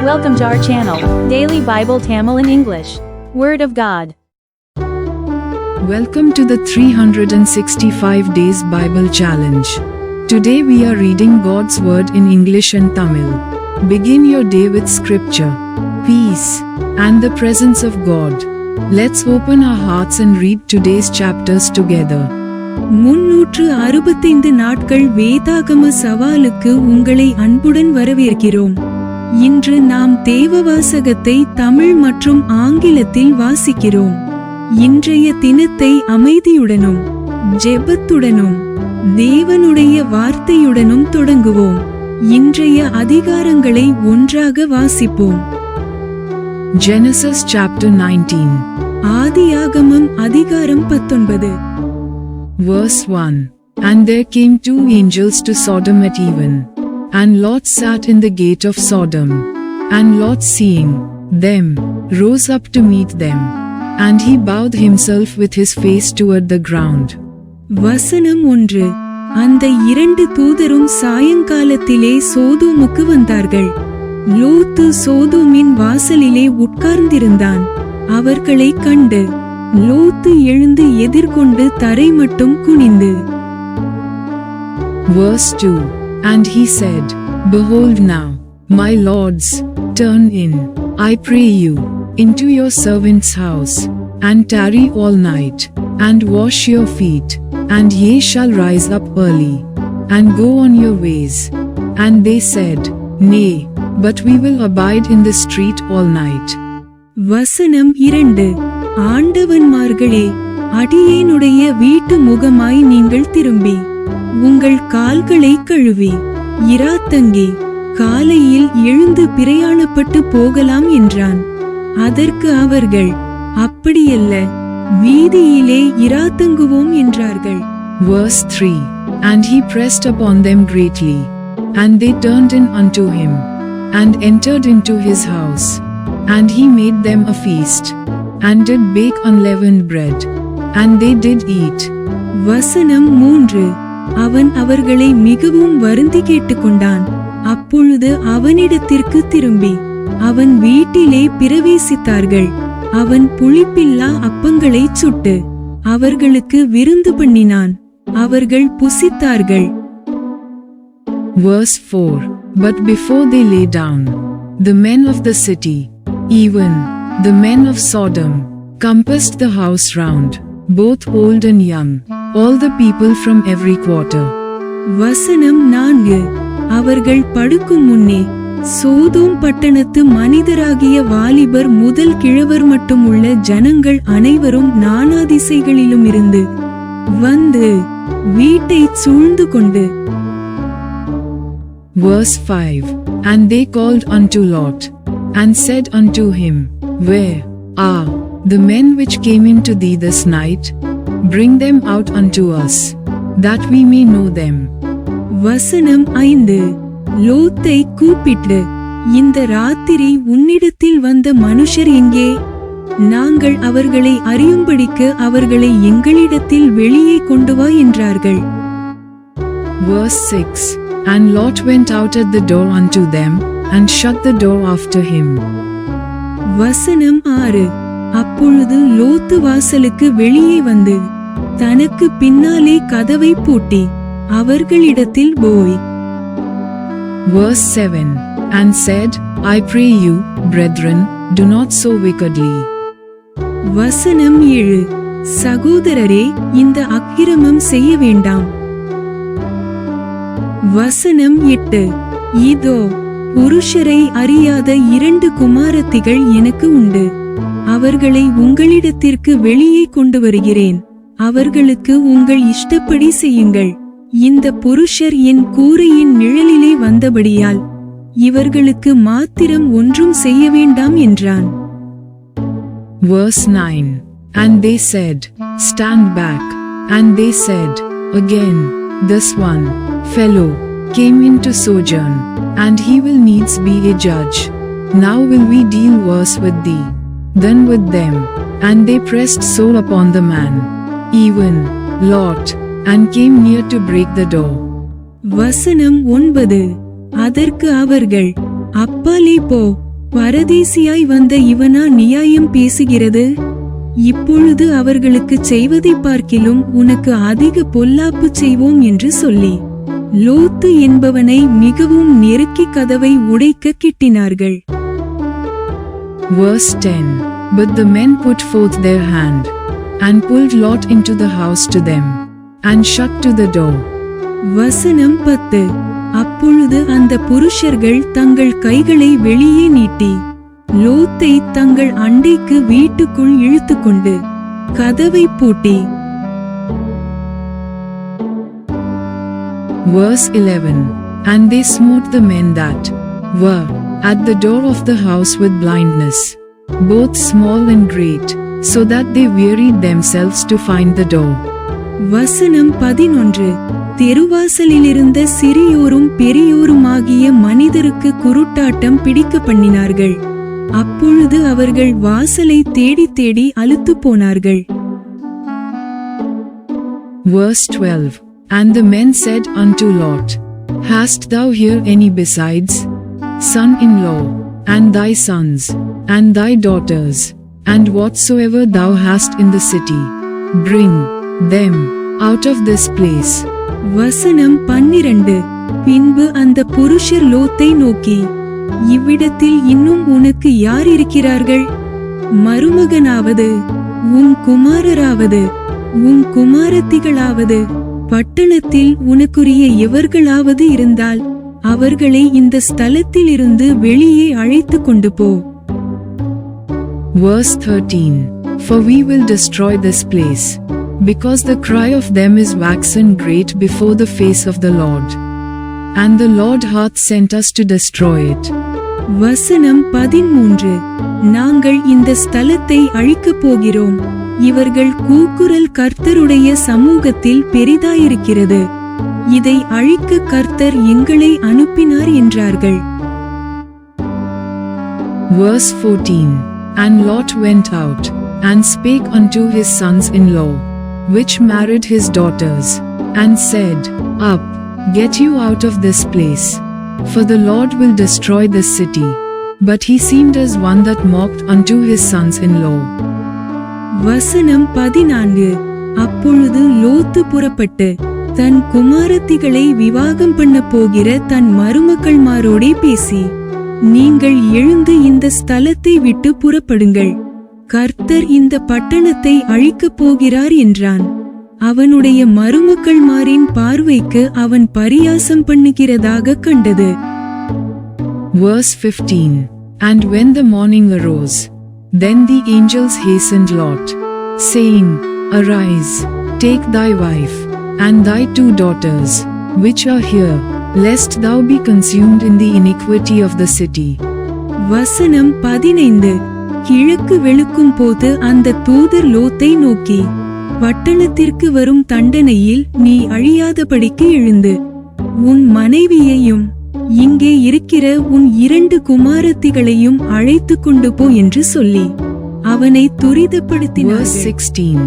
Welcome to our channel, Daily Bible Tamil in English. Word of God. Welcome to the 365 Days Bible Challenge. Today we are reading God's Word in English and Tamil. Begin your day with scripture, peace, and the presence of God. Let's open our hearts and read today's chapters together. 365 நாட்கள் வேதாகம சவாலுக்கு உங்களை அன்புடன் வரவேற்கிறோம். இன்று நாம் தேவவாசகத்தை தமிழ் மற்றும் ஆங்கிலத்தில் வாசிக்கிறோம். இன்றைய தினத்தை அமைதியுடனும் ஜெபத்துடனும் தேவனுடைய வார்த்தையுடனும் தொடங்குவோம். இன்றைய அதிகாரங்களை ஒன்றாக வாசிப்போம். Genesis chapter 19. ஆதியாகமம் அதிகாரம் 19. Verse 1. And there came two angels to Sodom at even. And Lot sat in the gate of Sodom. And Lot, seeing them, rose up to meet them. And he bowed himself with his face toward the ground. வசனம் 1. அந்த இரண்டு தூதரும் சாயங்காலத்திலே சோதோமுக்கு வந்தார்கள். லோத்து சோதோமின் வாசலிலே உட்கார்ந்திருந்தான். அவர்களை கண்டு லோத்து எழுந்து எதிர்கொண்டு தரை மட்டும் குனிந்து. Verse 2. And he said, Behold now, my lords, turn in, I pray you, into your servant's house, and tarry all night, and wash your feet, and ye shall rise up early, and go on your ways. And they said, Nay, but we will abide in the street all night. வசனம் 2. ஆண்டவன்மார்களே, அடியேனுடைய வீட்டு முகமாய் நீங்கள் திரும்பி உங்கள் கால்களை கழுவி இராத்தங்கி காலையில் எழுந்து பிரயாணப்பட்டு போகலாம் என்றான். அதற்கு அவர்கள், அப்படியல்ல, வீதியிலே இராத்தங்குவோம் என்றார்கள். Verse 3. And he pressed upon them greatly, and they turned in unto him, and entered into his house. And he made them a feast, and did bake unleavened bread, and they did eat. வசனம் 3. அவன் அவர்களை மிகவும் வருந்தி கேட்டுக்கொண்டான். அப்பொழுது அவனிடத்திற்கு திரும்பி அவன் வீட்டிலே பிரவேசித்தார்கள். அவன் புளிப்பில்லா அப்பங்களை சுட்டு அவர்களுக்கு விருந்து பண்ணினான். அவர்கள் புசித்தார்கள். Verse 4. But before they lay down, the men of the city, even the men of Sodom, compassed the house round, both old and young, all the people from every quarter. வசனம் 4. அவர்கள் படுக்கும் முன்னே சோதோம் பட்டணத்து மனிதராகிய வாலிபர் முதல் கிழவர் மட்டும் உள்ள ஜனங்கள் அனைவரும் நானா திசைகளிலும் இருந்து வந்து வீட்டை சூழ்ந்து கொண்டு. Verse 5. And they called unto Lot, and said unto him, Where are the men which came into thee this night? Bring them out unto us, that we may know them. வசனம் 5. லோத்தை கூப்பிட்டு, இந்த ராத்திரி உன்னிடத்தில் வந்த மனுஷர் எங்கே? நாங்கள் அவர்களை அறியும்படிக்கு அவர்களை எங்களிடத்தில் வெளியே கொண்டு வா என்றார்கள். Verse 6. And Lot went out at the door unto them, and shut the door after him. வசனம் 6. அப்பொழுது லோத்து வாசலுக்கு வெளியே வந்து தனக்கு பின்னாலே கதவை பூட்டி அவர்களிடத்தில் போய். Verse 7. And said, I pray you, brethren, do not so wickedly. வசனம் 7. சகோதரரே, இந்த அக்கிரமம் செய்ய வேண்டாம். வசனம் 8. இதோ, புருஷரை அறியாத 2 குமாரத்திகள் எனக்கு உண்டு. அவர்களை உங்களிடத்திற்கு வெளியே கொண்டு வருகிறேன். அவர்களுக்கு உங்கள் இஷ்டப்படி செய்யுங்கள். இந்த புருஷர் என் கூரையின் நிழலிலே வந்தபடியால் இவர்களுக்கு மாத்திரம் ஒன்றும் செய்ய வேண்டாம் என்றான். Verse 9. And they said, Stand back. And they said, Again, this one fellow came in to sojourn, and he will needs be a judge. Now will we deal worse with thee than with them. And they pressed sore upon the man, even Lot, and came near to break the door. வசனம் 9. அதற்கு அவர்கள், அப்பாலே போ, பரதேசியாய் வந்த இவனா நியாயம் பேசுகிறது? இப்பொழுது அவர்களுக்குச் செய்வதைப் பார்க்கிலும் உனக்கு அதிக பொல்லாப்பு செய்வோம் என்று சொல்லி லோத்து என்பவனை மிகவும் நெருக்கி கதவை உடைக்க கிட்டினார்கள். Verse 10. But the men put forth their hand, and pulled Lot into the house to them, and shut to the door. வசனம் 10. அப்பொழுது அந்த புருஷர்கள் தங்கள் கைகளை வெளியே நீட்டி லோத்தை தங்கள் அண்டைக்கு வீட்டுக்குள் இழுத்துக்கொண்டு கதவை பூட்டி. Verse 11. And they smote the men that were at the door of the house with blindness, both small and great, so that they wearied themselves to find the door. வசனம் 11. தெருவாசலிலிருந்த சிறியோரும் பெரியோருமாகிய மனிதருக்கு குருட்டாட்டம் பிடிக்க பண்ணினார்கள். அப்பொழுது அவர்கள் வாசலை தேடி தேடி அலுத்து போனார்கள். Verse 12. And the men said unto Lot, Hast thou here any besides son-in-law, and thy sons, and thy daughters, and whatsoever thou hast in the city, bring them out of this place. வசனம் 12. பின்பு அந்த புருஷர் லோத்தை நோக்கி, இவ்விடத்தில் இன்னும் உனக்கு யார் இருக்கிறார்கள்? மருமகனாவது, உன் குமாரராவது, உன் குமாரத்திகளாவது, பட்டணத்தில் உனக்குரிய எவர்களாவது இருந்தால் அவர்களை இந்த ஸ்தலத்திலிருந்து வெளியே அழைத்து கொண்டு போ. Verse 13. For we will destroy this place, because the cry of them is waxen great before the face of the Lord, and the Lord hath sent us to destroy it. வசனம் 13. நாங்கள் இந்த ஸ்தலத்தை அழிக்கப் போகிறோம். இவர்கள் கூக்குரல் கர்த்தருடைய சமூகத்தில் பெரிதாயிருக்கிறது. இதை அழிக்க கர்த்தர் எங்களை அனுப்பினார் என்றார்கள். Verse 14. And Lot went out, and spake unto his sons-in-law, which married his daughters, and said, Up, get you out of this place, for the Lord will destroy this city. But he seemed as one that mocked unto his sons-in-law. வசனம் 14. அப்பொழுது லோத்து புறப்பட்டு தன் குமாரத்திகளை விவாகம் பண்ண போகிற தன் மருமக்கள்மாரோடே பேசி, நீங்கள் எழுந்து இந்த ஸ்தலத்தை விட்டு புறப்படுங்கள், கர்த்தர் இந்த பட்டணத்தை அழிக்கப் போகிறார் என்றான். அவனுடைய மருமக்கள்மாரின் பார்வைக்கு அவன் பரியாசம் பண்ணுகிறதாக கண்டது. Verse 15. And when the morning arose, then the angels hastened Lot, saying, Arise, take thy wife, and thy 2 daughters, which are here, lest thou be consumed in the iniquity of the city. வசனம் 15. கிழக்கு வெளுக்கும் போது அந்த தூதர் லோத்தை நோக்கி, பட்டணத்திற்கு வரும் தண்டனையில் நீ அழியாதபடிக்கு எழுந்து உன் மனைவியையும் இங்கே இருக்கிற உன் 2 குமாரத்திகளையும் அழைத்து கொண்டு போ என்று சொல்லி அவனை துரிதப்படுத்தினார். Verse 16.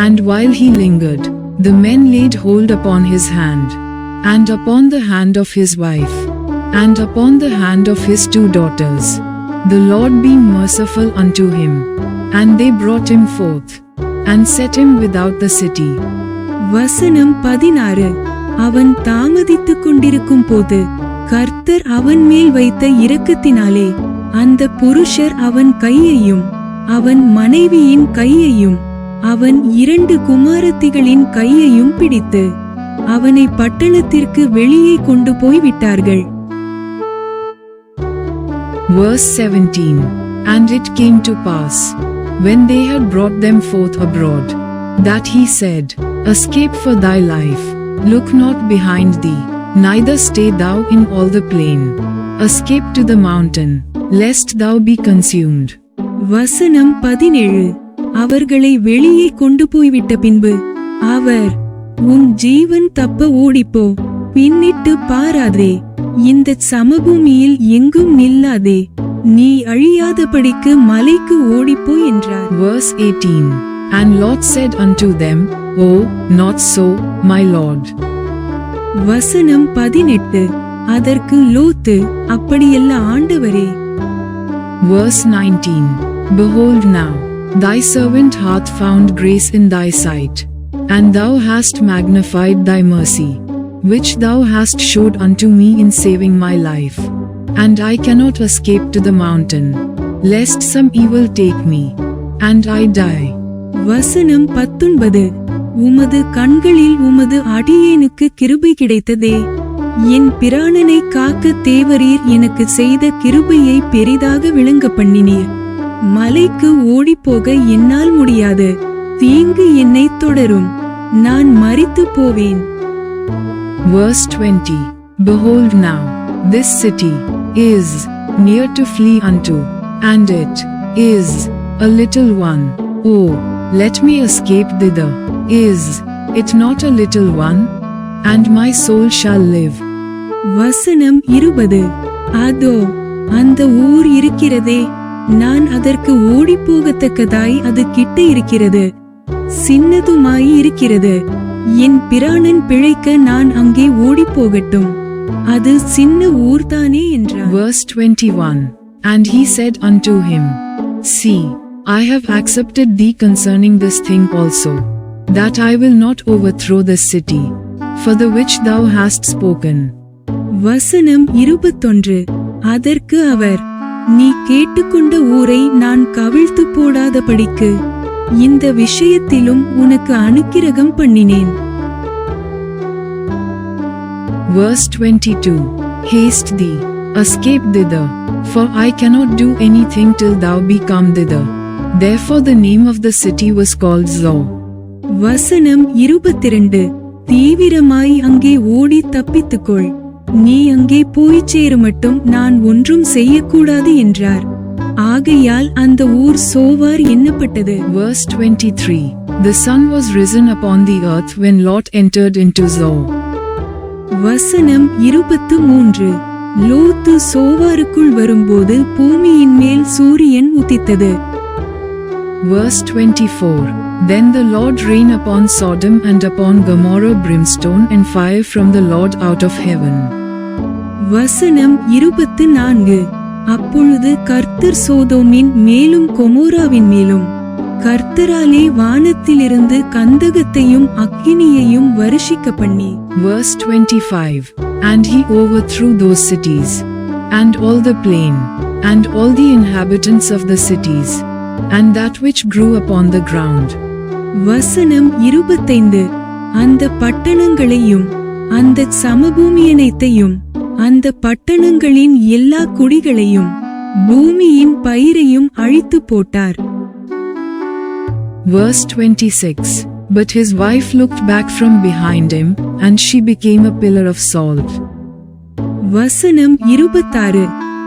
And while he lingered, the men laid hold upon his hand, and upon the hand of his wife, and upon the hand of his 2 daughters, the Lord being merciful unto him, and they brought him forth, and set him without the city. வசனம் 16. அவன் தாமதித்துக் கொண்டிருக்கும் போது கர்த்தர் அவன் மேல் வைத்த இரக்கத்தினாலே அந்த புருஷர் அவன் கையையும் அவன் மனைவியின் கையையும் அவன் 2 குமாரத்திகளின் கையையும் பிடித்து அவனை பட்டணத்திற்கு வெளியே கொண்டு போய் விட்டார்கள். Verse 17. And it came to pass, when they had brought them forth abroad, that he said, Escape for thy life, look not behind thee, neither stay thou in all the plain. Escape to the mountain, lest thou be consumed. வசனம் 17. அவர்களை வெளியே கொண்டு போய்விட்ட பின்பு அவர், உன் ஜீவன் தப்ப ஓடிப்போ, பின்னிட்டு பாராதே, இந்த சமபூமியில் எங்கும் நில்லாதே, நீ அழியாதபடிக்கு மலைக்கு ஓடிப்போ என்றார். Verse 18. And Lot said unto them, Oh, not so, my Lord. வசனம் 18. அதற்கு லோத்து, அப்படியல்ல ஆண்டவரே. Verse 19. Behold now, thy servant hath found grace in thy sight, and thou hast magnified thy mercy, which thou hast showed unto me in saving my life. And I cannot escape to the mountain, lest some evil take me, and I die. வசனம் 19. உமது கண்களில் உமது அடியேனுக்கு கிருபை கிடைத்ததே. என் பிராணனை காக்க தேவரீர் எனக்கு செய்த கிருபையை பெரிதாக விளங்க பண்ணினீர். மலைக்கு ஓடிப்போக என்னால் முடியாது. தீங்கு என்னை தொடரும். நான் மரித்து போவேன். Verse 20. Behold now, this city is near to flee unto, and it is a little one. Oh, let me escape thither. Is it not a little one? And my soul shall live. வசனம் 20. அதோ அந்த ஊர் இருக்கிறதே, நான் அதற்கு ஓடிப்போகத்தக்கதாய் அது கிட்ட இருக்கிறது, சின்னதுமாய் இருக்கிறது. என் பிராணன் பிழைக்க நான் அங்கே ஓடிப்போகட்டும். அது சின்ன ஊர்தானே என்றார். Verse 21. And he said unto him, See, I have accepted thee concerning this thing also, that I will not overthrow this city, for the which thou hast spoken. வசனம் 21. அதற்கு அவர், நீ கேட்டுக்கொண்ட ஊரை நான் கவிழ்த்து போடாதபடிக்கு இந்த விஷயத்திலும் உனக்கு அனுக்கிரகம் பண்ணினேன். Verse 22. Haste thee, escape thither, for I cannot do anything till thou be come thither. Therefore the name of the city was called Zoar. வசனம் 22. தீவிரமாய் அங்கே ஓடி தப்பித்துக்கொள். நீ அங்கே போய்ச் சேருமட்டும் நான் ஒன்றும் செய்யக்கூடாது என்றார். ஆகையால் அந்த ஊர் சோவார் என்னப்பட்டது. Verse 23. The sun was risen upon the earth when Lot entered into Zoar. வசனம் 23. லோத்து சோவாருக்குள் வரும்போது பூமியின் மேல் சூரியன் உதித்தது. Verse 24. Then the Lord rained upon Sodom and upon Gomorrah brimstone and fire from the Lord out of heaven. வசனம் 24. அப்பொழுது கர்த்தர் சோதோமின் மேலும் கொமோராவின் மேலும் கர்த்தராலே வானத்திலிருந்து கந்தகத்தையும் அக்கினியையும் வருஷிக்க பண்ணி. Verse 25. And he overthrew those cities, and all the plain, and all the inhabitants of the cities, and that which grew upon the ground. வசனம் 25. அந்த பட்டணங்களையும் அந்த சமபூமியனைத்தையும் அந்த பட்டணங்களின் எல்லா குடிகளையும் பூமியின் பயிரையும் அழித்து போட்டார். Verse 26. But his wife looked back from behind him, and she became a pillar of salt. வசனம் 26.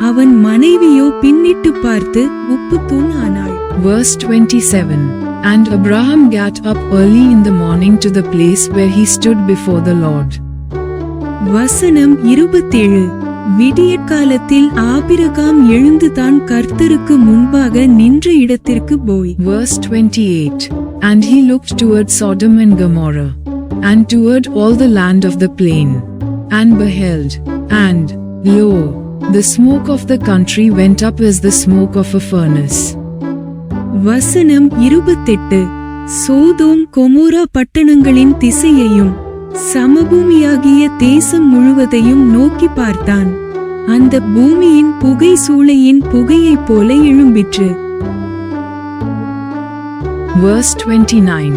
அவன் மனைவியோ பின்னிட்டு பார்த்து உப்புத்தூண் ஆனாள். Verse 27. And Abraham got up early in the morning to the place where he stood before the Lord. வசனம் 27. விடியற்காலத்தில் Abraham எழுந்து தான் கர்த்தருக்கு முன்பாக நின்ற இடத்திற்கு போய். Verse 28. And he looked toward Sodom and Gomorrah, and toward all the land of the plain, and beheld, and, lo, the smoke of the country went up as the smoke of a furnace. வசனம் 28. Sodom Gomorrah பட்டணங்களின் திசையையும் சமபூமியாகிய தேசம் முழுவதையும் நோக்கி பார்த்தான். அந்த பூமியின் புகை சூளையின் புகையைப் போல எழும்பிற்று. Verse 29.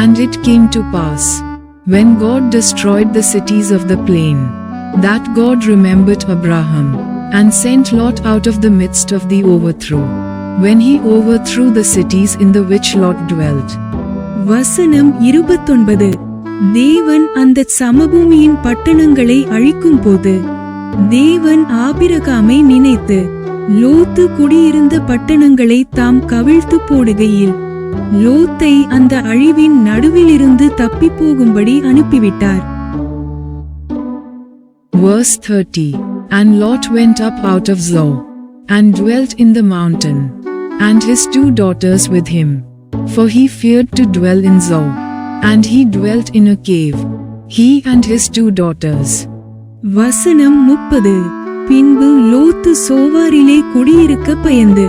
And it came to pass, when God destroyed the cities of the plain, that God remembered Abraham, and sent Lot out of the midst of the overthrow, when he overthrew the cities in the which Lot dwelt. வசனம் 29. தேவன் அந்த சமபூமியின் பட்டணங்களை அழிக்கும் போது தேவன் ஆபிரகாமை நினைத்து லோத்து குடியிருந்த பட்டணங்களை தாம் கவிழ்த்து போடுகையில் லோத்தை அந்த அழிவின் நடுவிலிருந்து தப்பி போகும்படி அனுப்பிவிட்டார். Verse 30. And Lot went up out of Zoar, and dwelt in the mountain, and his 2 daughters with him, for he feared to dwell in Zoar, and he dwelt in a cave, he and his 2 daughters. வசனம் 30. பின்பு லோத்து சோவாரிலே குடியிருக்க பயந்து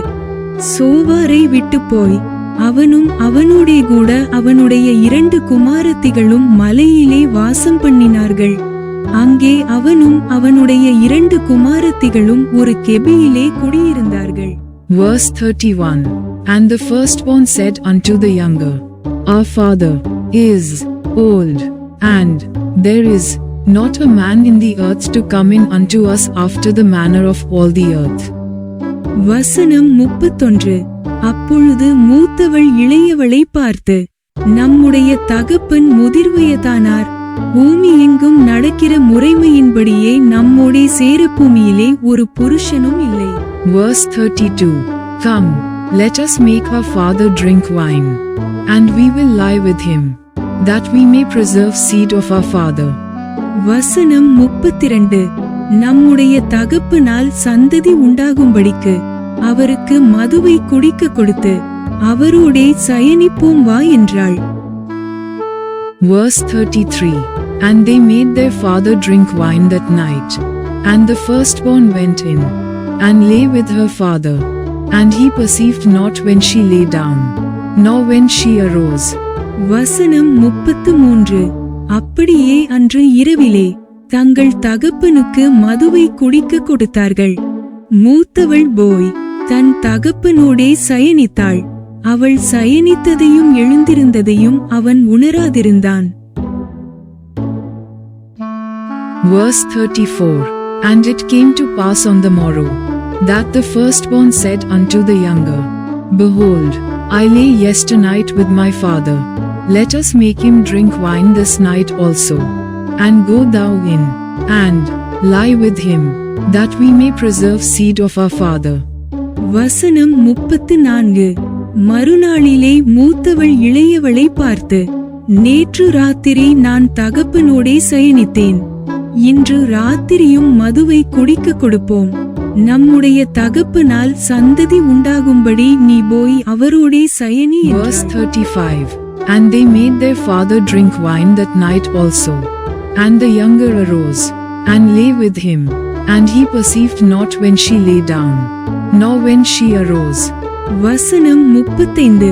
சோவாரை விட்டு போய் அவனும் அவனோடே கூட அவனுடைய 2 குமாரத்திகளும் மலையிலே வாசம் பண்ணினார்கள். அங்கே அவனும் அவனுடைய 2 குமாரத்திகளும் ஒரு கெபியிலே குடியிருந்தார்கள். Verse 31. And the firstborn said unto the younger, Our father is old, and there is not a man in the earth to come in unto us after the manner of all the earth. வசனம் 31. அப்பொழுது மூத்தவள் இளையவளை பார்த்து, நம்முடைய தகப்பன் முதிர்வயதானார், பூமி எங்கும் நடக்கிற முறைமையின்படியே நம்மோடே சேர பூமியிலே ஒரு புருஷனும் இல்லை. Verse 32. Come, let us make our father drink wine, and we will lie with him, that we may preserve seed of our father. வசனம் 32. நம்முடைய தகப்பனால் சந்ததி உண்டாகும்படிக்கு அவருக்கு மதுவை குடிக்க கொடுத்து அவரோடே சயனிப்போம் வா என்றாள். Verse 33. And they made their father drink wine that night, and the firstborn went in, and lay with her father, and he perceived not when she lay down, nor when she arose. வசனம் 33. அப்படியே அன்று இரவிலே தங்கள் தகப்பனுக்கு மதுவை குடிக்க கொடுத்தார்கள். மூத்தவள் போய் தன் தகப்பனோடே சயனித்தாள். அவள் சயனித்ததையும் எழுந்திருந்ததையும் அவன் உணராதிருந்தான். Verse 34. And it came to pass on the morrow, that the firstborn said unto the younger, Behold, I lay yesternight with my father, let us make him drink wine this night also, and go thou in, and lie with him, that we may preserve seed of our father. வசனம் 34. மறுநாளிலே மூத்தவள் இளையவளை பார்த்து, நேற்று ராத்திரி நான் தகப்பனோடே சயனித்தேன், இன்று ராத்திரியும் மதுவை குடிக்க கொடுப்போம், நம்முடைய தகப்பனால் சந்ததி உண்டாகும்படி நீ போய் அவரோடே சயனி. Verse 35. And they made their father drink wine that night also. And the younger arose, and lay with him, and he perceived not when she lay down, nor when she arose. வசனம் 35.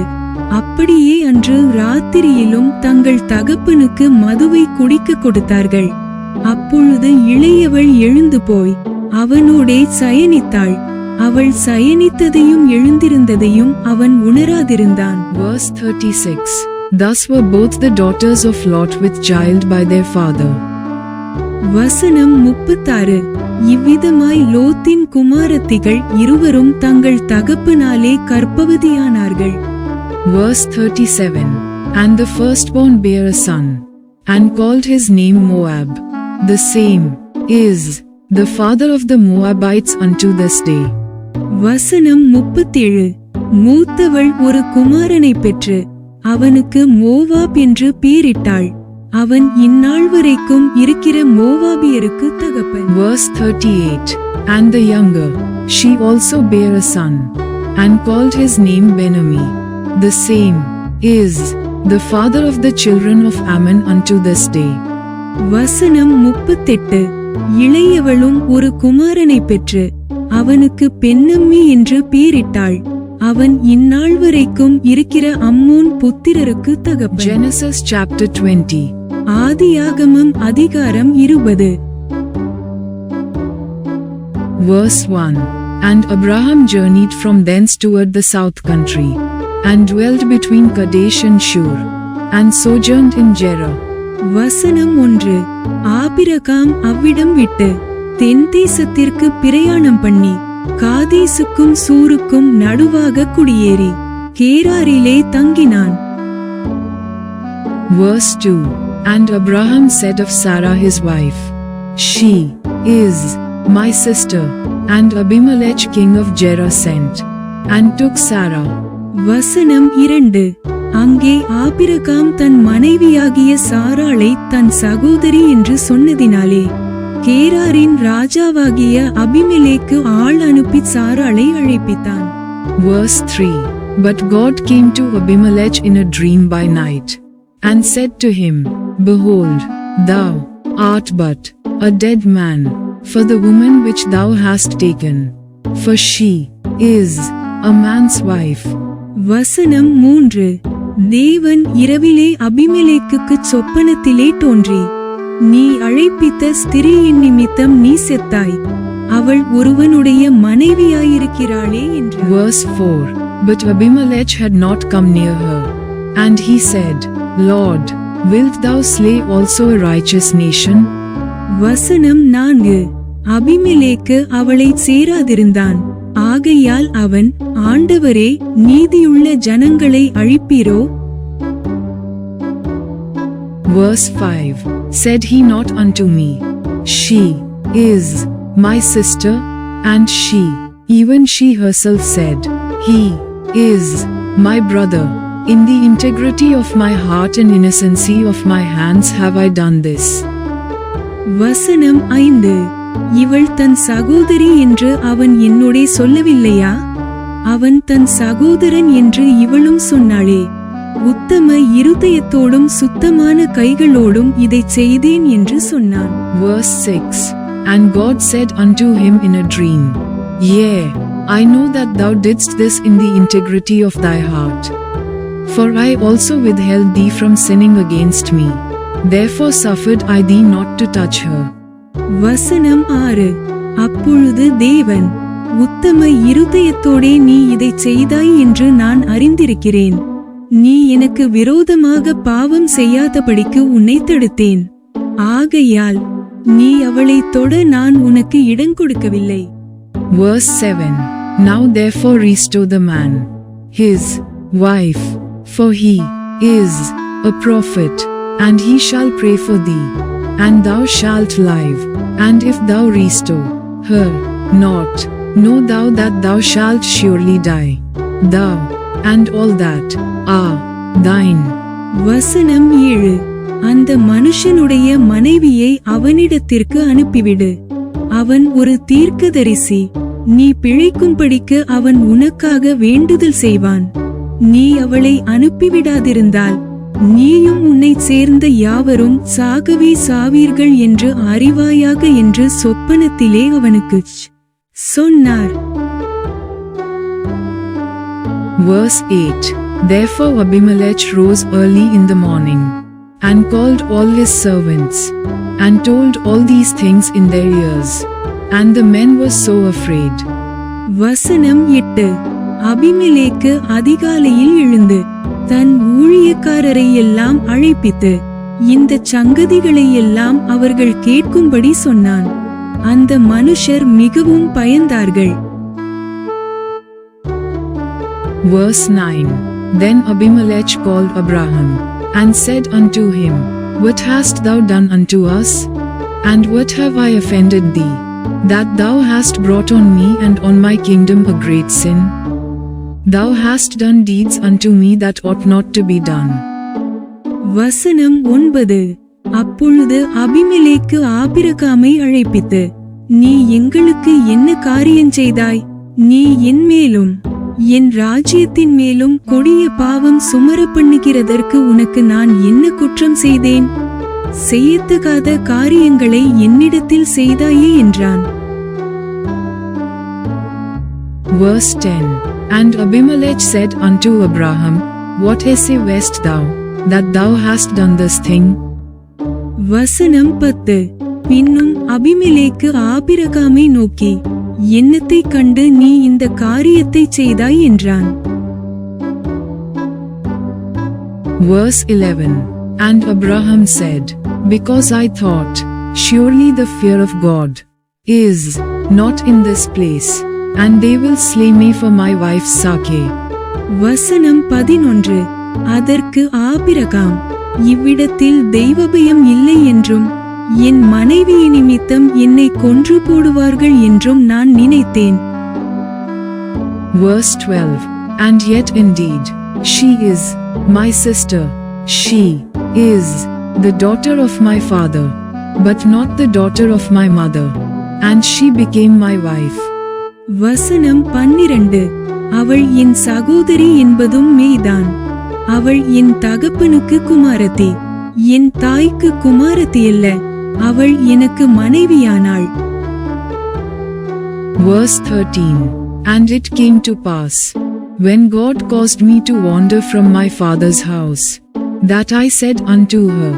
அப்படியே அன்று ராத்திரியிலும் தங்கள் தகப்பனுக்கு மதுவை குடிக்க கொடுத்தார்கள். அப்பொழுது இளையவள் எழுந்து போய் அவனோடே சயனித்தாள். அவள் சயனித்ததையும் எழுந்திருந்ததையும் அவன் உணராதிருந்தான். Verse 36. Thus were both the daughters of Lot with child by their father. வசனம் 36. இவ்விதமாய் லோத்தின் குமாரத்திகள் இருவரும் தங்கள் தகப்பனாலே கர்ப்பவதியானார்கள். Verse 37. And the firstborn bare a son, and called his name Moab. The same is the father of the Moabites unto this day. வசனம் 37. மூத்தவள் ஒரு குமாரனை பெற்று அவனுக்கு மோவாப் என்று பேரிட்டாள். அவன் இந்நாள் வரைக்கும் இருக்கிற மோவாபியருக்கு தகப்பன். Verse 38. And the younger, she also bare a son, and called his name Benami. The same is the father of the children of Ammon unto this day. வசனம் 38. இளையவளும் ஒரு குமாரனை பெற்று அவனுக்கு பென்னம்மி என்று பேரிட்டாள். அவன் இந்நாள் வரைக்கும் இருக்கிற அம்மோன் புத்திரருக்கு தகப்பன். Genesis chapter 20. ஆதியாகமம் அதிகாரம் 20. Verse 1. And Abraham journeyed from thence toward the south country, and dwelt between Kadesh and Shur, and sojourned in Gerar. வசனம் 1. ஆபிரகாம் அவ்விடம் விட்டு தென் தேசத்திற்கு பிரயாணம் பண்ணி காதேசுக்கும் சூருக்கும் நடுவாக குடியேறி கேராரிலே தங்கினான். Verse 2. And Abraham said of Sarah his wife, She is my sister. And Abimelech king of Gerar sent, and took Sarah. வசனம் 2. அங்கே ஆபிரகாம் தன் மனைவியாகிய சாராளை தன் சகோதரி என்று சொன்னதினாலே கேராரின் ராஜாவாகிய அபிமெலேக்கு ஆள் அனுப்பி சாராளை அழைப்பித்தான். Verse 3. But God came to Abimelech in a dream by night, and said to him, Behold, thou art but a dead man, for the woman which thou hast taken, for she is a man's wife. வசனம் 3. தேவன் இரவிலே அபிமெலேக்குக்குச் சொப்பனத்திலே தோன்றி, நீ அழைப்பித்த ஸ்திரீயின் நிமித்தம் நீ செத்தாய், அவள் ஒருவனுடைய மனைவியாயிருக்கிறாளே என்றார். Verse 4. But Abimelech had not come near her. And he said, Lord, wilt thou slay also a righteous nation? வசனம் 4. அபிமெலேக்கு அவளை சேராதிருந்தான். ஆகையால் அவன், ஆண்டவரே, நீதியுள்ள ஜனங்களை அழிப்பீரோ? Verse 5. Said he not unto me, She is my sister? And she, even she herself said, He is my brother. In the integrity of my heart and innocency of my hands have I done this. வசனம் 5. இவள் தன் சகோதரி என்று அவன் என்னோடே சொல்லவில்லையா? அவன் தன் சகோதரன் என்று இவளும் சொன்னாளே. உத்தம இருதயத்தோடும் சுத்தமான கைகளோடும் இதைச் செய்தேன் என்று சொன்னான். Verse 6. And God said unto him in a dream, Yea, I know that thou didst this in the integrity of thy heart. For I also withheld thee from sinning against me. Therefore suffered I thee not to touch her. வசனம் 6. அப்பொழுது தேவன், உத்தம இருதயத்தோடே நீ இதைச் செய்தாய் என்று நான் அறிந்திருக்கிறேன். நீ எனக்கு விரோதமாக பாவம் செய்யாதபடிக்கு உன்னை தடுத்தேன். ஆகையால் நீ அவளை தொட நான் உனக்கு இடங்கொடுக்கவில்லை. Verse 7. Now therefore restore the man, his wife, for he is a prophet, and he shall pray for thee, and thou shalt live. And if thou restore her not, know thou that thou shalt surely die, thou and all that are thine. வசனம் 7. அந்த மனுஷனுடைய மனைவியை அவனிடத்திற்கு அனுப்பிவிடு. அவன் ஒரு தீர்க்கதரிசி. நீ பிழைக்கும்படிக்கு அவன் உனக்காக வேண்டுதல் செய்வான். நீ அவளை அனுப்பிவிடாதிருந்தால் நீயும் உன்னைச் சேர்ந்த யாவரும் சாகவே சாவீர்கள் என்று அறிவாயாக என்று சொப்பனத்திலே அவனுக்குச் சொன்னார். Verse 8. Therefore Abimelech rose early in the morning, and called all his servants, and told all these things in their ears. And the men were so afraid. வசனம் 8. அபிமெலேக்கு அதிகாலையில் எழுந்து தன் ஊழியக்காரரை எல்லாம் அழைப்பித்து இந்தச் சங்கதிகளை எல்லாம் அவர்கள் கேட்கும்படி சொன்னான். அந்த மனுஷர் மிகவும் பயந்தார்கள். Verse 9. Then Abimelech called Abraham, and said unto him, What hast thou done unto us? And what have I offended thee, that thou hast brought on me and on my kingdom a great sin? Thou hast done deeds unto me that ought not to be done. வசனம் 9. அப்பொழுது அபிமெலேக்கு ஆபிரகாமை அழைப்பித்து, நீ எங்களுக்கு என்ன காரியம் செய்தாய்? நீ என் மேலும் என் ராஜ்யத்தின் மேலும் கொடிய பாவம் சுமர பண்ணுகிறதற்கு உனக்கு நான் என்ன குற்றம் செய்தேன்? செய்யத்தகாத காரியங்களை என்னிடத்தில் செய்தாயே என்றான். Verse 10. And Abimelech said unto Abraham, What essayest thou, that thou hast done this thing? வசனம் 10. பின்னும் அபிமெலேக்கு ஆபிரகாமை நோக்கி, என்னத்தைக் கண்டு நீ இந்த காரியத்தைச் செய்தாய் என்றான். Verse 11. And Abraham said, Because I thought, surely the fear of God is not in this place, and they will slay me for my wife Sake. வசனம் 11. அதற்கு ஆபிரகாம், இவ்விடத்தில் தெய்வபயம் இல்லை என்றும் என் மனைவி நிமித்தம் என்னை கொன்று போடுவார்கள் என்றும் நான் நினைத்தேன். Verse 12. And yet indeed, she is my sister. She is the daughter of my father, but not the daughter of my mother. And she became my wife. வசனம் 12. அவள் என் சகோதரி என்பதும் மெய்தான். அவள் என் தகப்பனுக்கு குமாரத்தி, என் தாய்க்கு குமாரத்தி அல்ல. அவள் எனக்கு மனைவியானாள். Verse 13. And it came to pass, when God caused me to wander from my father's house, that I said unto her,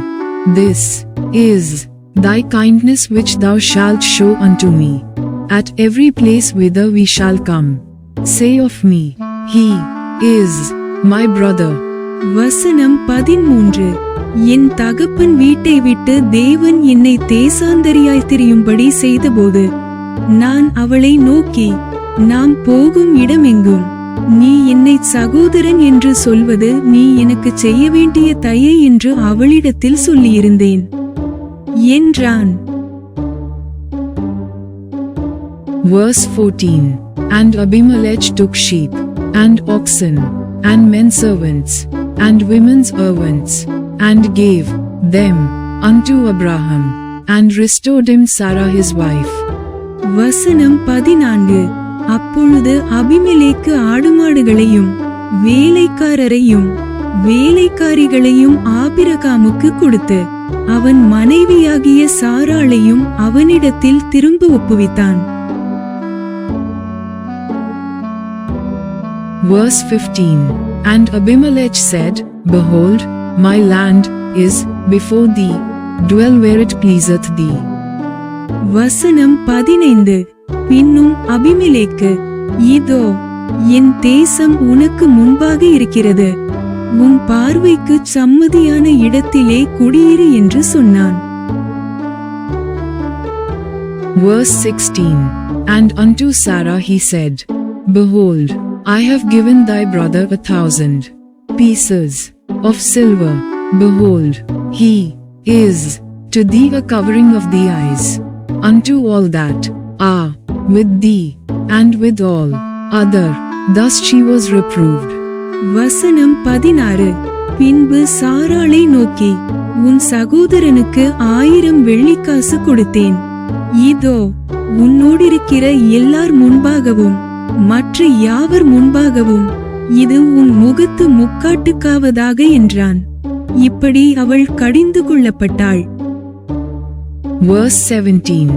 This is thy kindness which thou shalt show unto me. At every place whither we shall come, say of me, He is my brother. வசனம் 13. என் தகப்பன் வீட்டை விட்டு தேவன் என்னை தேசாந்தரியாய் திரியும்படி செய்தபோது நான் அவளை நோக்கி, நாம் போகும் இடமெங்கும் நீ என்னை சகோதரன் என்று சொல்வது நீ எனக்கு செய்ய வேண்டிய தயை என்று அவளிடத்தில் சொல்லியிருந்தேன் என்றான். Verse 14. And Abimelech took sheep, and oxen, and men servants, and women's servants, and gave them unto Abraham, and restored him Sarah his wife. வசனம் 14. அப்பொழுது அபிமெலேக்கு ஆடுமாடுகளையும் வேலைக்காரரையும் வேலைக்காரிகளையும் ஆபிரகாமுக்கு கொடுத்து அவன் மனைவியாகிய சாராளையும் அவனிடத்தில் திரும்ப ஒப்புவித்தான். Verse 15. And Abimelech said, Behold, my land is before thee, dwell where it pleaseth thee. வசனம் 15. பின்னும் அபிமெலேக்கு, இதோ என் தேசம் உனக்கு முன்பாக இருக்கிறது, உன் பார்வைக்கு சம்மதியான இடத்திலே குடியிரு என்று சொன்னான். Verse 16. And unto Sarah he said, Behold, I have given thy brother 1,000 pieces of silver. Behold, he is to thee a covering of the eyes, unto all that are with thee, and with all other. Thus she was reproved. வசனம் 16. பின்பு சாராளை நோக்கி, உன் சகோதரனுக்கு 1000 வெள்ளிக்காசு கொடுத்தேன், இதோ உன்னோடிருக்கிற எல்லார் முன்பாகவும் மற்ற யாவர் முன்பாகவும் இது உன் முகத்து முக்காட்டுக்காவதாக என்றான். இப்படி அவள் கடிந்து கொள்ளப்பட்டாள். Verse 17.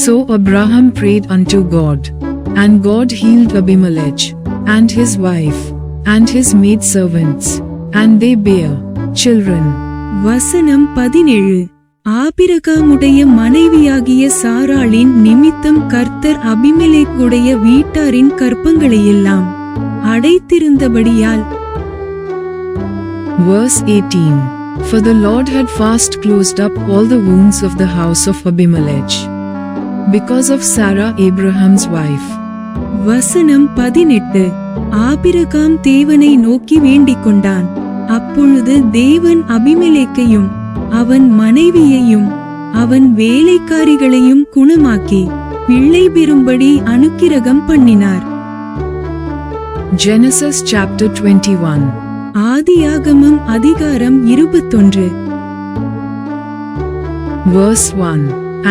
So Abraham prayed unto God, and God healed Abimelech, and his wife, and his maidservants, and they bare children. வசனம் 17. ஆபிரகாமுடைய மனைவியாகிய சாராளின் நிமித்தம் கர்த்தர் அபிமெலேக்குடைய வீட்டாரின் கற்பங்களையெல்லாம் அடைத்திருந்தபடியால். Verse 18. For the Lord had fast closed up all the wounds of the house of Abimelech, because of Sarah Abraham's wife. வசனம் 18. Abraham தேவனை நோக்கி வேண்டிக் கொண்டான். அப்பொழுது தேவன் அபிமெலேக்கையும் அவன் மனைவியையும் அவன் வேலைக்காரிகளையும் குணமாக்கி பிள்ளை பெறும்படி அனுக்கிரகம் பண்ணினார். Genesis chapter 21. ஆதியாகமம் அதிகாரம் 21. Verse 1.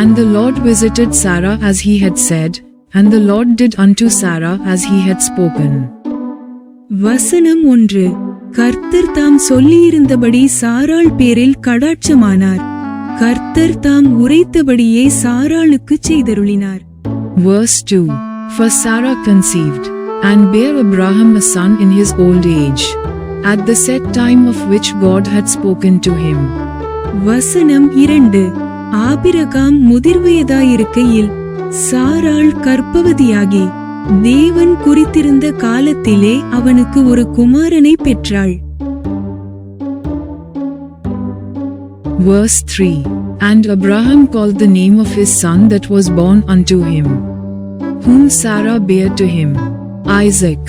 And the Lord visited Sarah as he had said, and the Lord did unto Sarah as he had spoken. வசனம் 1. கர்த்தர் தாம் சொல்லியிருந்தபடி சாராள் பேரில் கடாட்சமானார். கர்த்தர் தாம் உரைத்தபடியே சாராளுக்கு செய்தருளினார். Verse 2. For Sarah conceived, and bare Abraham a son in his old age, at the set time of which God had spoken to him. வசனம் 2. Abraham முதிர்வயதாயிருக்கையில் சாராள் கர்ப்பவதியாகி தேவன் குறித்திருந்த காலத்திலே அவனுக்கு ஒரு குமாரனை பெற்றாள். Verse 3. And Abraham called the name of his son that was born unto him, whom Sarah bare to him, Isaac.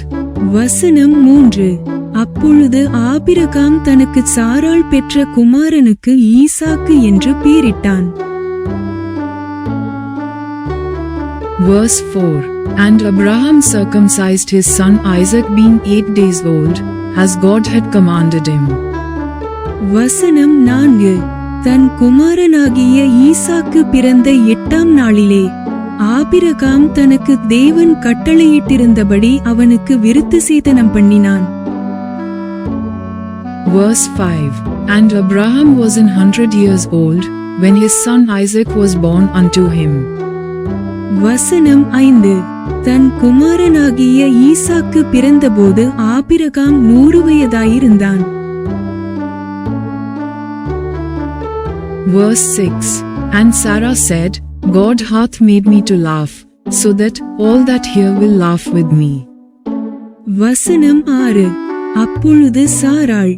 வசனம் 3. அப்பொழுது ஆபிரகாம் தனக்கு சாராள் பெற்ற குமாரனுக்கு ஈசாக்கு என்று பெயரிட்டான். Verse 4. And Abraham circumcised his son Isaac being 8 days old, as God had commanded him. வசனம் 4. தன் குமாரனாகிய ஈசாக்கு பிறந்த 8ஆம் நாளிலே ஆபிரகாம் தனக்கு தேவன் கட்டளையிட்டிருந்தபடி அவனுக்கு விருத்த சேதனம் பண்ணினான். Verse 5. And Abraham was 100 years old, when his son Isaac was born unto him. வசனம் 5. தன் குமாரனாகிய ஈசாக்கு பிறந்தபோது Abraham 100 வயதாயிருந்தான். Verse 6. And Sarah said, God hath made me to laugh, so that all that hear will laugh with me. வசனம் 6. அப்பொழுது சாராள்,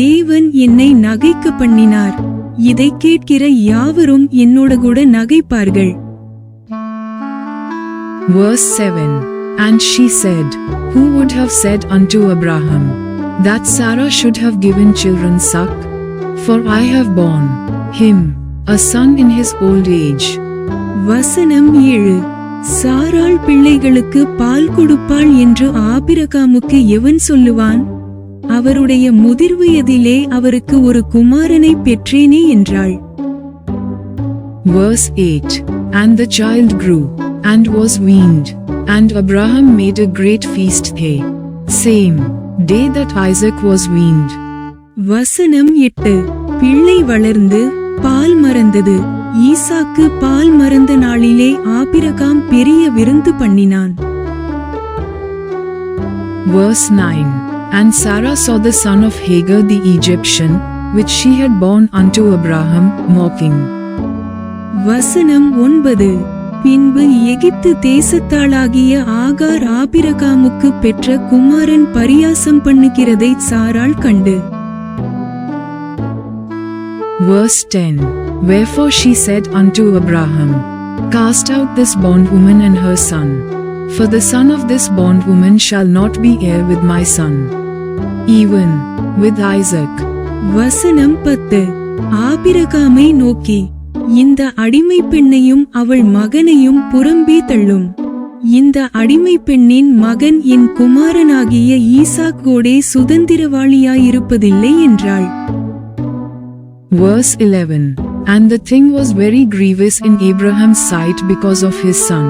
தேவன் என்னை நகைக்க பண்ணினார், இதை கேட்கிற யாவரும் என்னோட கூட நகைப்பார்கள். Verse 7. And she said, Who would have said unto Abraham, that Sarah should have given children suck? For I have borne him a son in his old age. வசனம் 7. சாராள் பிள்ளைகளுக்கு பால் கொடுப்பாள் என்று ஆபிரகாமுக்கு எவன் சொல்லுவான்? அவருடைய முதிர்வயதிலே அவருக்கு ஒரு குமாரனை பெற்றேனே என்றாள். Verse 8. And the child grew, and was weaned, and Abraham made a great feast the same day that Isaac was weaned. வசனம் 8. பிள்ளை வளர்ந்து பால் மறந்தது. ஈசாக்கு பால் மறந்த நாளிலே ஆபிரகாம் பெரிய விருந்து பண்ணினான். Verse 9. And Sarah saw the son of Hagar the Egyptian, which she had borne unto Abraham, mocking. வசனம் 9. பின்பு எகிப்து தேசத்தாளாகிய ஆகார் ஆபிரகாமுக்கு பெற்ற குமாரன் பரியாசம் பண்ணுகிறதை சாராள் கண்டு. Verse 10. Wherefore she said unto Abraham, Cast out this bondwoman and her son, for the son of this bondwoman shall not be heir with my son, even with Isaac. வசனம் 10. ஆபிரகாமை நோக்கி, இந்த அடிமை பெண்ணையும் அவள் மகனையும் புறம்பே தள்ளும். இந்த அடிமை பெண்ணின் மகன் என் குமாரனாகிய ஈசாக்கோடே சுதந்திரவாளியாயிருப்பதில்லை என்றாள். Verse 11. And the thing was very grievous in Abraham's sight because of his son.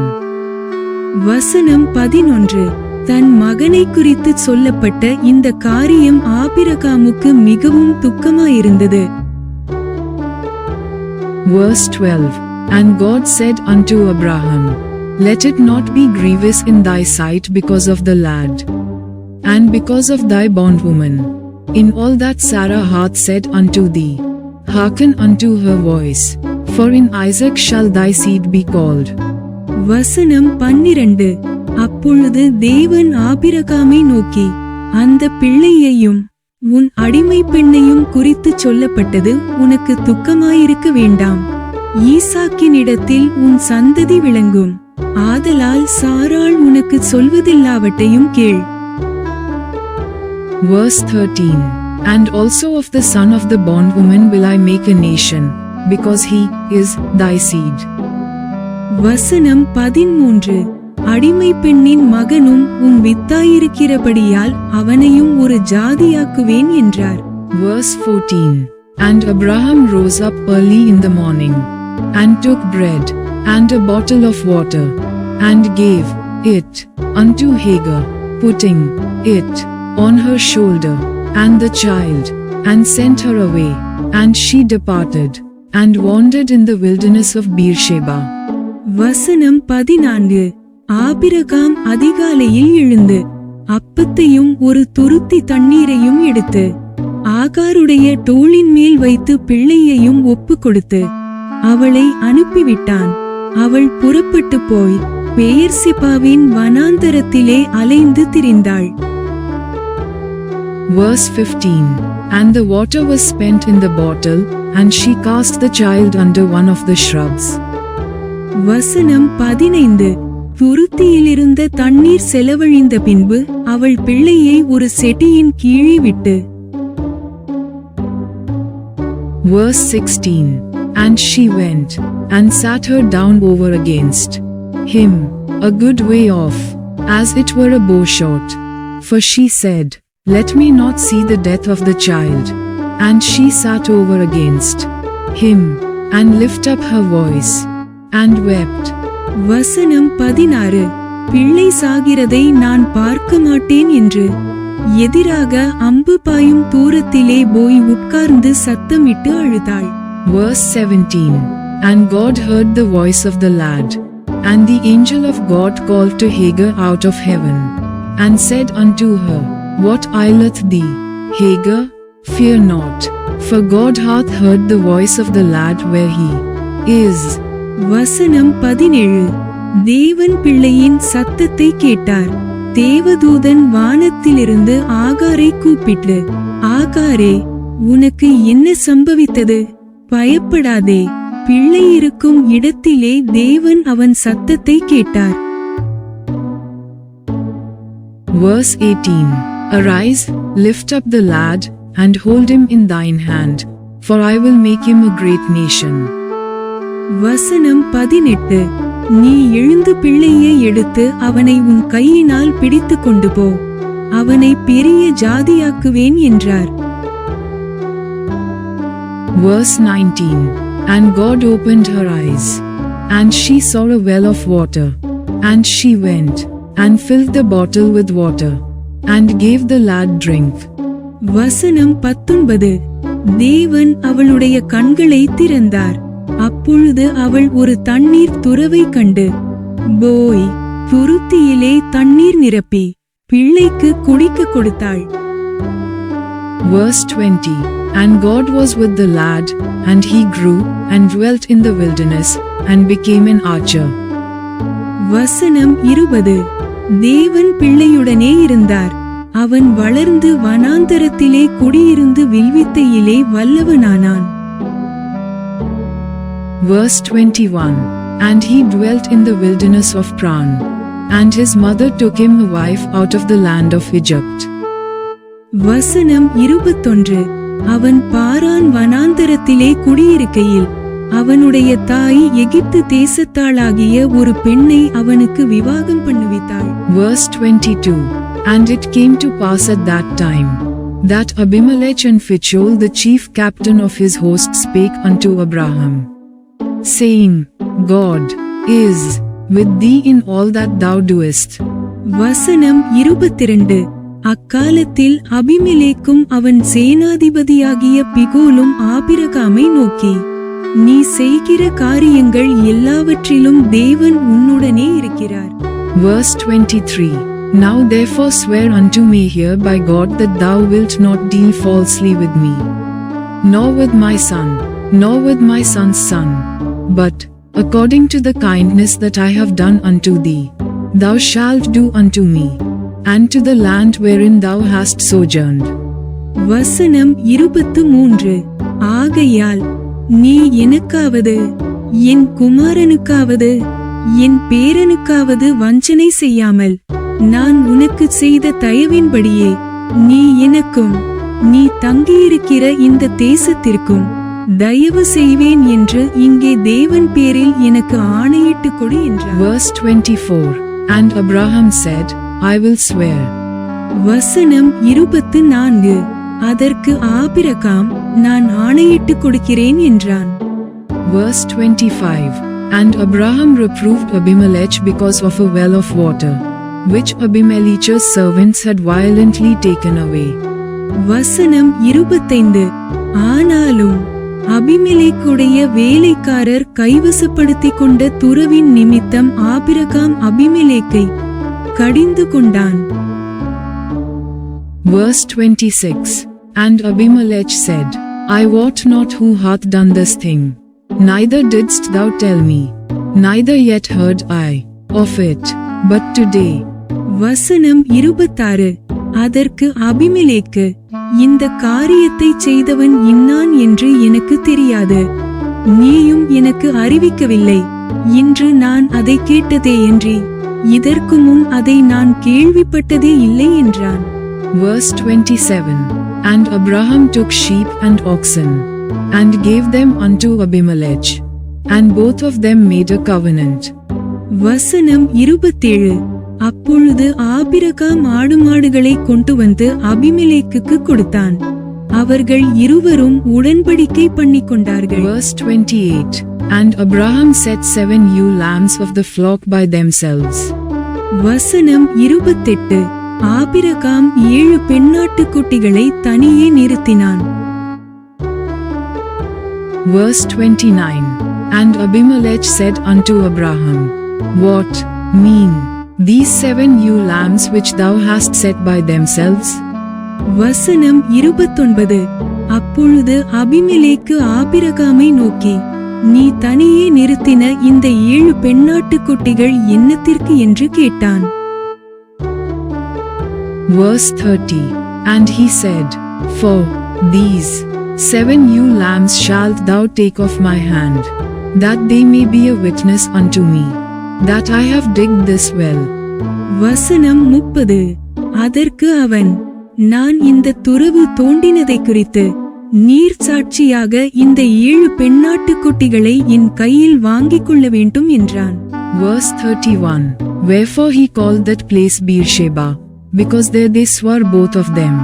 வசனம் 11. தன் மகனை குறித்து சொல்லப்பட்ட இந்த காரியம் ஆபிரகாமுக்கு மிகவும் துக்கமாயிருந்தது. Verse 12. And God said unto Abraham, Let it not be grievous in thy sight because of the lad, and because of thy bondwoman, in all that Sarah hath said unto thee. Hearken unto her voice, for in Isaac shall thy seed be called. வசனம் 12. அப்பொழுது தேவன் ஆபிரகாமை நோக்கி, அந்த பிள்ளையையும் உன் அடிமை பெண்ணையும் குறித்து சொல்லப்பட்டது உனக்கு துக்கமாயிருக்க வேண்டாம். ஈசாக்கினிடத்தில் உன் சந்ததி விளங்கும். ஆதலால் சாராள் உனக்கு சொல்வதெல்லாவற்றையும் கேள். Verse 13. And also of the son of the bondwoman will I make a nation, because he is thy seed. வசனம் 13. அடிமை பெண்ணின் மகனும் உன் வித்தாயிருக்கிறபடியால் அவனையும் ஒரு ஜாதியாக்குவேன் என்றார். Verse 14. And Abraham rose up early in the morning, and took bread, and a bottle of water, and gave it unto Hagar, putting it on her shoulder, and the child, and sent her away, and she departed, and wandered in the wilderness of Beersheba. வசனம் 14. Abraham அதிகாலையில் எழுந்து அப்பத்தையும் ஒரு துருத்தி தண்ணீரையும் எடுத்து ஆகாருடைய தோளின் மேல் வைத்து பிள்ளையையும் ஒப்பு கொடுத்து அவளை அனுப்பிவிட்டான். அவள் புறப்பட்டு போய் பெயர்செபாவின் வனாந்தரத்திலே அலைந்து திரிந்தாள். Verse 15. And the water was spent in the bottle, and she cast the child under one of the shrubs. வசனம் 15. துருத்தியிலிருந்த தண்ணீர் செலவழிந்த பின்பு அவள் பிள்ளையை ஒரு செடியின் கீழே விட்டு. Verse 16. And she went, and sat her down over against him, a good way off, as it were a bow shot. For she said, Let me not see the death of the child. And she sat over against him, and lift up her voice, and wept. வசனம் 16. பிள்ளை சாகிறதை நான் பார்க்க மாட்டேன் என்று எதிராக அம்பு பாயும் தூரத்திலே போய் உட்கார்ந்து சத்தமிட்டு அழுதாள். Verse 17. And God heard the voice of the lad, And the angel of God called to Hagar out of heaven, and said unto her, What aileth thee, Hagar? Fear not, for God hath heard the voice of the lad where he is. வசனம் 17. தேவன் பிள்ளையின் சத்தத்தை கேட்டார். தேவதூதன் வானத்திலிருந்து ஆகாரை கூப்பிட்டு, ஆகாரே, உனக்கு என்ன சம்பவித்தது? பயப்படாதே. பிள்ளை இருக்கும் இடத்திலே தேவன் அவன் சத்தத்தை கேட்டார். Verse 18. Arise, lift up the lad, and hold him in thine hand, for I will make him a great nation. வசனம் 18. நீ எழுந்து பிள்ளையை எடுத்து அவனை உன் கையினால் பிடித்து கொண்டு போ, அவனை பெரிய ஜாதியாக்குவேன் என்றார். Verse 19. And God opened her eyes, and she saw a well of water, and she went, and filled the bottle with water, and gave the lad drink. வசனம் 19. தேவன் அவளுடைய கண்களை திறந்தார். அப்பொழுது அவள் ஒரு தண்ணீர் துறவை கண்டு, போய் துருத்தியிலே தண்ணீர் நிரப்பி பிள்ளைக்கு குடிக்க கொடுத்தாள். Verse 20. And God was with the lad, and he grew, and dwelt in the wilderness, and became an archer. வசனம் 20. தேவன் பிள்ளையுடனே இருந்தார். அவன் வளர்ந்து வனாந்தரத்திலே குடியிருந்து வில்வித்தையிலே வல்லவனானான். Verse 21. And he dwelt in the wilderness of Paran, and his mother took him a wife out of the land of Egypt. வசனம் 21. அவன் பாரான் வனாந்தரத்திலே குடியிருக்கையில் அவனுடைய தாய் எகிப்து தேசத்தாளாகிய ஒரு பெண்ணை அவனுக்கு விவாகம் பண்ணுவித்தாள். Verse 22. And it came to pass at that time, that Abimelech and Phicol the chief captain of his host spake unto Abraham, saying, God is with thee in all that thou doest. வசனம் 22. அக்காலத்தில் அபிமெலேக்கும் அவன் சேனாதிபதியாகிய பிகோலும் ஆபிரகாமை நோக்கி, நீ செய்கிற காரியங்கள் எல்லாவற்றிலும் தேவன் உன்னுடனே இருக்கிறார். Verse 23. Now therefore swear unto me here by God that thou wilt not deal falsely with me, nor with my son, nor with my son's son, but, according to the kindness that I have done unto thee, thou shalt do unto me, and to the land wherein thou hast sojourned. வசனம் 23. ஆகையால் நீ எனக்காவது என் குமாரனுக்காவது என் பேரனுக்காவது வஞ்சனை செய்யாமல், நான் உனக்கு செய்த தயவின்படியே நீ எனக்கும் நீ தங்கியிருக்கிற இந்த தேசத்திற்கும் தயவு செய்வேன் என்று இங்கே தேவன் பேரில் எனக்கு ஆணையிட்டு கொடு என்றார். Verse 24. And Abraham said, I will swear. வசனம் 24. அதற்கு ஆபிரகாம், நான் ஆணையிட்டு கொடுக்கிறேன் என்றான். Verse 25. And Abraham reproved Abimelech because of a well of water, which Abimelech's servants had violently taken away. வசனம் 25. ஆனாலும் அபிமெலேக்குடைய வேலைக்காரர் கைவசப்படுத்திக் கொண்ட துறவின் நிமித்தம் ஆபிரகாம் அபிமெலேக்கை கடிந்து கொண்டான். Verse 26. And Abimelech said, I wot not who hath done this thing, neither didst thou tell me, neither yet heard I of it, but today. வசனம் 26. அதற்கு அபிமெலேக்கு, இந்த காரியத்தை செய்தவன் இன்னான் என்று எனக்கு தெரியாது, நீயும் எனக்கு அறிவிக்கவில்லை, இன்று நான் அதை கேட்டதேயன்றி இதற்கு முன் அதை நான் கேள்விப்பட்டதே இல்லை என்றான். Verse 27. And Abraham took sheep and oxen, and gave them unto Abimelech, and both of them made a covenant. வசனம் 27. அப்பொழுது ஆபிரகாம் ஆடுமாடுகளை கொண்டு வந்து அபிமெலேக்குக்கு கொடுத்தான். அவர்கள் இருவரும் உடன்படிக்கை பண்ணிக்கொண்டார்கள். Verse 28. And Abraham set 7 ewe lambs of the flock by themselves. வசனம் 28. Abraham 7 பெண்ணாட்டுக்குட்டிகளை தனியே நிறுத்தினான். Verse 29. And Abimelech said unto Abraham, What mean these 7 ewe lambs which thou hast set by themselves? வசனம் 29. அப்பொழுது அபிமெலேக்கு ஆபிரகாமை நோக்கி, நீ தனியே நிறுத்தின இந்த 7 பெண்ணாட்டுக் குட்டிகள் என்னத்திற்கு என்று கேட்டான். Verse 30. And he said, For these 7 ewe lambs shalt thou take of my hand, that they may be a witness unto me, that I have digged this well. வசனம் 30. அதற்கு அவன், நான் இந்த துறவு தோண்டினதை குறித்து நீர் சாட்சியாக இந்த 7 பெண்ணாட்டுக் குட்டிகளை என் கையில் வாங்கிக் கொள்ள வேண்டும் என்றான். Verse 31. Wherefore he called that place Beersheba, because there they swore both of them.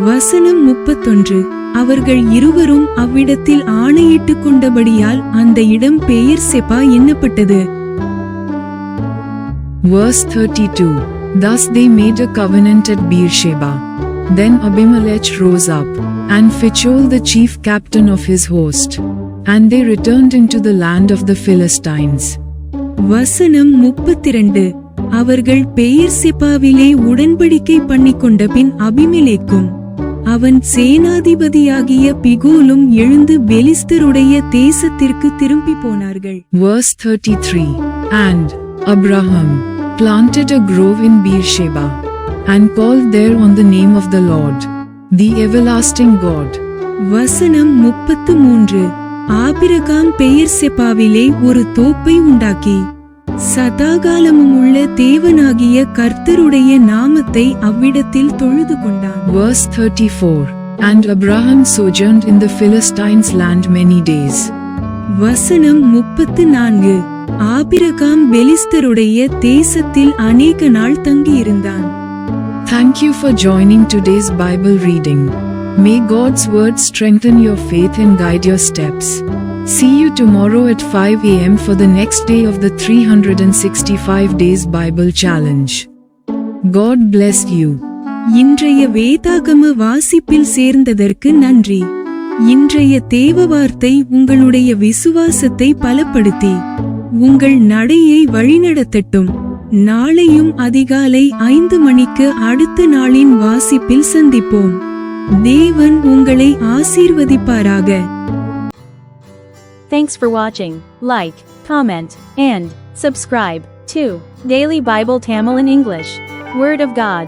வசனம் 31. அவர்கள் இருவரும் அவ்விடத்தில் ஆணையிட்டுக் கொண்டபடியால் அந்த இடம் Beersheba என்னப்பட்டது. Verse 32. Thus they made a covenant at Beersheba. Then Abimelech rose up, and Phicol the chief captain of his host, and they returned into the land of the Philistines. வசனம் 32. அவர்கள் பெயர்செபாவிலே உடன்படிக்கை பண்ணிக்கொண்ட பின் அபிமெலேக்கும் அவன் சேனாதிபதியாகிய பிகோலும் எழுந்து பெலிஸ்தருடைய தேசத்திற்கு திரும்பி போனார்கள். Verse 33. And Abraham planted a grove in Beersheba, and called there on the name of the Lord, the everlasting God. வசனம் 33. Abraham பெயர்செபாவிலே ஒரு தோப்பை உண்டாக்கி சதாகாலமும் உள்ள தேவனாகிய கர்த்தருடைய நாமத்தை அவ்விடத்தில் தொழுது கொண்டான். Verse 34. And Abraham sojourned in the Philistines' land many days. வசனம் 34. ஆபிரகாம் பெலிஸ்தருடைய தேசத்தில் அநேக நாள் தங்கியிருந்தான். Thank you for joining today's Bible reading. May God's word strengthen your faith and guide your steps. See you tomorrow at 5 a.m. for the next day of the 365 Days Bible Challenge. God bless you. இன்றைய வேதாகம வாசிப்பில் சேர்ந்ததற்கு நன்றி. இன்றைய தேவ வார்த்தை உங்களுடைய விசுவாசத்தை பலப்படுத்தி உங்கள் நடையை வழிநடத்தட்டும். நாளையும் அதிகாலை 5 மணிக்கு அடுத்த நாளின் வாசிப்பில் சந்திப்போம். தேவன் உங்களை ஆசீர்வதிப்பாராக. Thanks for watching. Like, comment, and subscribe to Daily Bible Tamil in English. Word of God.